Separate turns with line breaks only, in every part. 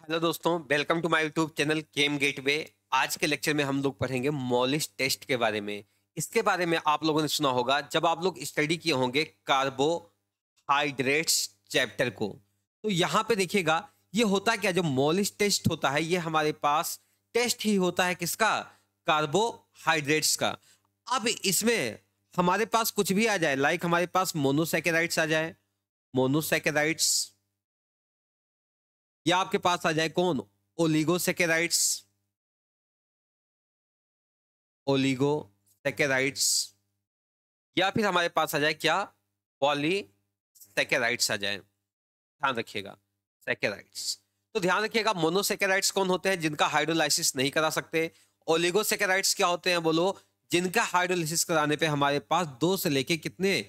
Hello दोस्तों, welcome to my YouTube channel game gateway. आज के लेक्चर में हम लोग पढ़ेंगे मॉलिस टेस्ट के बारे में। इसके बारे में आप लोगों ने सुना होगा जब आप लोग स्टडी किए होंगे कार्बोहाइड्रेट्स चैप्टर को। तो यहाँ पे देखिएगा ये होता क्या, जो मॉलिस टेस्ट होता है ये हमारे पास टेस्ट ही होता है किसका, कार्बोहाइड्रेट्स का। अब इसमें हमारे पास कुछ भी आ जाए, लाइक हमारे पास मोनोसैकेराइड्स आ जाए, मोनोसैकेराइड्स, या आपके पास आ जाए कौन, ओलिगोसैकेराइड्स, ओलिगोसैकेराइड्स, या फिर हमारे पास आ जाए क्या, पॉलीसैकेराइड्स आ जाए। ध्यान रखिएगा, सैकेराइड्स। तो ध्यान रखिएगा मोनोसैकेराइड्स कौन होते हैं, जिनका हाइड्रोलाइसिस नहीं करा सकते। ओलिगोसैकेराइड्स क्या होते हैं बोलो, जिनका हाइड्रोलाइसिस कराने पे हमारे पास 2 से लेके कितने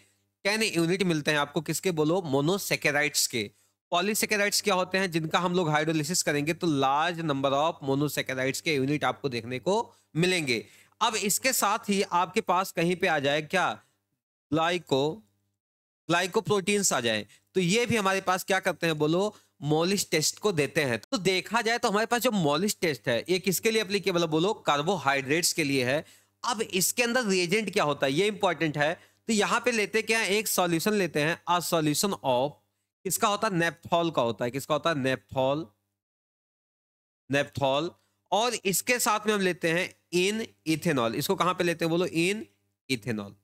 10 यूनिट मिलते हैं आपको, किसके बोलो, मोनोसैकेराइड्स के। पॉलीसैकेराइड्स क्या होते हैं, जिनका हम लोग हाइड्रोलाइसिस करेंगे तो लार्ज नंबर ऑफ मोनोसैकेराइड्स के यूनिट आपको देखने को मिलेंगे। अब इसके साथ ही आपके पास कहीं पे आ जाए क्या, ग्लाइको ग्लाइकोप्रोटीन्स आ जाए, तो ये भी हमारे पास क्या करते हैं बोलो, मॉलिस टेस्ट को देते हैं। तो देखा जाए तो हमारे पास जो मॉलिस टेस्ट है ये किसके लिए एप्लीकेबल है बोलो, कार्बोहाइड्रेट्स के लिए है। अब इसके अंदर रिएजेंट क्या होता है ये इंपॉर्टेंट है। तो यहाँ पे लेते क्या है, एक सॉल्यूशन लेते हैं, अ सॉल्यूशन ऑफ, किसका होता है, नेप्थॉल का होता है। किसका होता है, नेप्थॉल, नेप्थॉल। और इसके साथ में हम लेते हैं इन इथेनॉल। इसको कहां पे लेते हैं बोलो, इन इथेनॉल।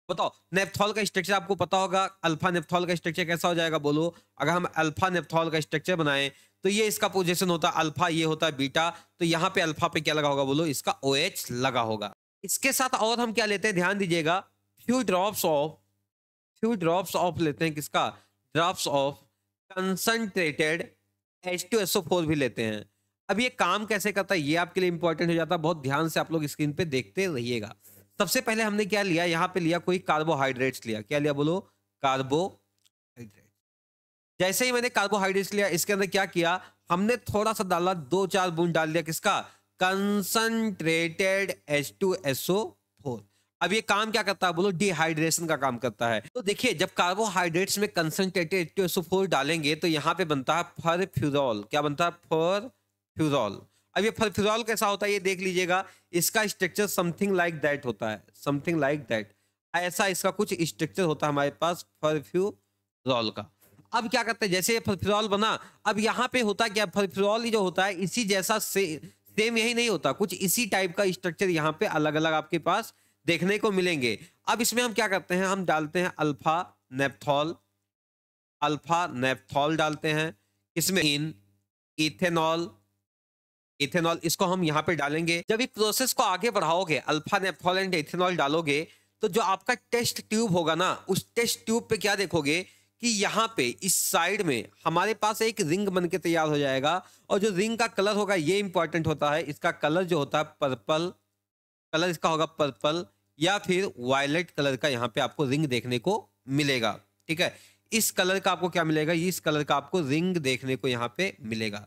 बताओ नेप्थॉल का स्ट्रक्चर आपको पता होगा, अल्फा नेप्थॉल का स्ट्रक्चर कैसा हो जाएगा बोलो। अगर हम अल्फा नेप्थॉल का स्ट्रक्चर बनाएं तो ये इसका पोजीशन होता है अल्फा, ये होता है बीटा। तो यहाँ पे अल्फा पे क्या लगा होगा बोलो, इसका OH लगा होगा। इसके साथ और हम क्या लेते हैं, ध्यान दीजिएगा, few drops of, few drops of लेते हैं, किसका, ड्रॉप्स ऑफ कंसंट्रेटेड H2SO4 भी लेते हैं। अब ये काम कैसे करता है ये आपके लिए इंपॉर्टेंट हो जाता है, बहुत ध्यान से आप लोग स्क्रीन पे देखते रहिएगा। सबसे पहले हमने क्या लिया, यहाँ पे लिया कोई कार्बोहाइड्रेट्स लिया। क्या लिया बोलो, कार्बोहाइड्रेट। जैसे ही मैंने कार्बोहाइड्रेट्स लिया, इसके अंदर क्या किया, हमने थोड़ा सा डाला, 2-4 बूंद डाल दिया, किसका, कंसंट्रेटेड H2SO4। अब ये काम क्या करता है बोलो, डिहाइड्रेशन का काम करता है। तो देखिए जब कार्बोहाइड्रेट्स में कंसंट्रेटेड H2SO4 डालेंगे तो यहाँ पे बनता है फरफ्यूरॉल। क्या बनता है, फरफ्यूरॉल। अब ये फरफ्यूरॉल कैसा होता है ये देख लीजिएगा, इसका स्ट्रक्चर समथिंग लाइक दैट होता है, समथिंग लाइक दैट, ऐसा इसका कुछ स्ट्रक्चर होता है हमारे पास फरफ्यूरॉल का। अब क्या करते हैं, जैसे ये फरफ्यूरॉल बना, अब यहाँ पे होता क्या, फरफ्यूरॉल ही जो होता है इसी जैसा सेम यही नहीं होता, कुछ इसी टाइप का स्ट्रक्चर यहाँ पे अलग अलग आपके पास देखने को मिलेंगे। अब इसमें हम क्या करते हैं, हम डालते हैं अल्फा नेप्थॉल, अल्फा नेप्थॉल डालते हैं, इसमें इन इथेनॉल, इथेनॉल इसको हम यहाँ पे डालेंगे। जब इस प्रोसेस को आगे बढ़ाओगे, अल्फा नेप्थॉल एंड इथेनॉल डालोगे, तो जो आपका टेस्ट ट्यूब होगा ना, उस टेस्ट ट्यूब पे क्या देखोगे कि यहाँ पे इस साइड में हमारे पास एक रिंग बन के तैयार हो जाएगा। और जो रिंग का कलर होगा ये इंपॉर्टेंट होता है, इसका कलर जो होता है पर्पल, कलर इसका होगा पर्पल या फिर वायलेट कलर का, यहाँ पे आपको रिंग देखने को मिलेगा। ठीक है, इस कलर का आपको क्या मिलेगा, इस कलर का आपको रिंग देखने को यहाँ पे मिलेगा।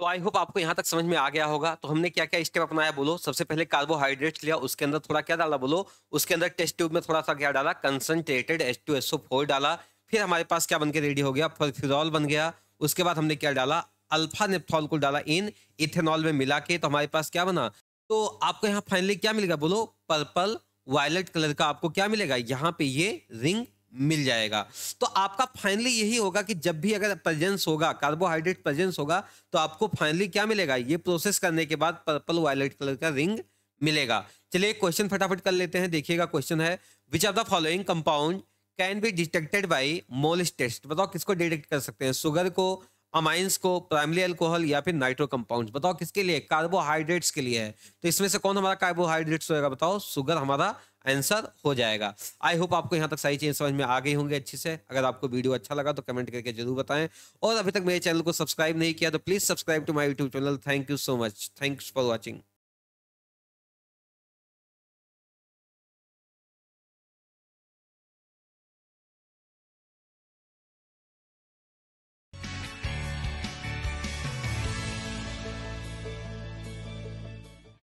तो आई होप आपको यहाँ तक समझ में आ गया होगा। तो हमने क्या क्या स्टेप अपनाया बोलो, सबसे पहले कार्बोहाइड्रेट्स लिया, उसके अंदर थोड़ा क्या डाला बोलो, उसके अंदर टेस्ट ट्यूब में थोड़ा सा क्या डाला, कंसंट्रेटेड H2SO4 डाला। फिर हमारे पास क्या बन के रेडी हो गया, फरफ्यूरॉल बन गया। उसके बाद हमने क्या डाला, अल्फा नेप्थॉल को डाला इन इथेनॉल में मिला के, तो हमारे पास क्या बना, तो आपको यहाँ फाइनली क्या मिलेगा बोलो, पर्पल वायलेट कलर का आपको क्या मिलेगा, यहाँ पे ये रिंग मिल जाएगा। तो आपका फाइनली यही होगा कि जब भी अगर प्रेजेंस होगा, कार्बोहाइड्रेट प्रेजेंस होगा, तो आपको फाइनली क्या मिलेगा, ये प्रोसेस करने के बाद पर्पल वायलेट कलर का रिंग मिलेगा। चलिए क्वेश्चन फटाफट कर लेते हैं। देखिएगा क्वेश्चन है, which of the following compound can be detected by Molisch test. बताओ किसको डिटेक्ट कर सकते हैं, शुगर को, अमाइंस को, प्राइमरी अल्कोहल या फिर नाइट्रो कंपाउंड्स। बताओ किसके लिए, कार्बोहाइड्रेट्स के लिए है। तो इसमें से कौन हमारा कार्बोहाइड्रेट्स होगा, बताओ, शुगर हमारा आंसर हो जाएगा। आई होप आपको यहाँ तक सारी चीजें समझ में आ गई होंगी अच्छे से। अगर आपको वीडियो अच्छा लगा तो कमेंट करके जरूर बताएं, और अभी तक मेरे चैनल को सब्सक्राइब नहीं किया तो please subscribe to my YouTube channel. Thank you so much, thanks for watching.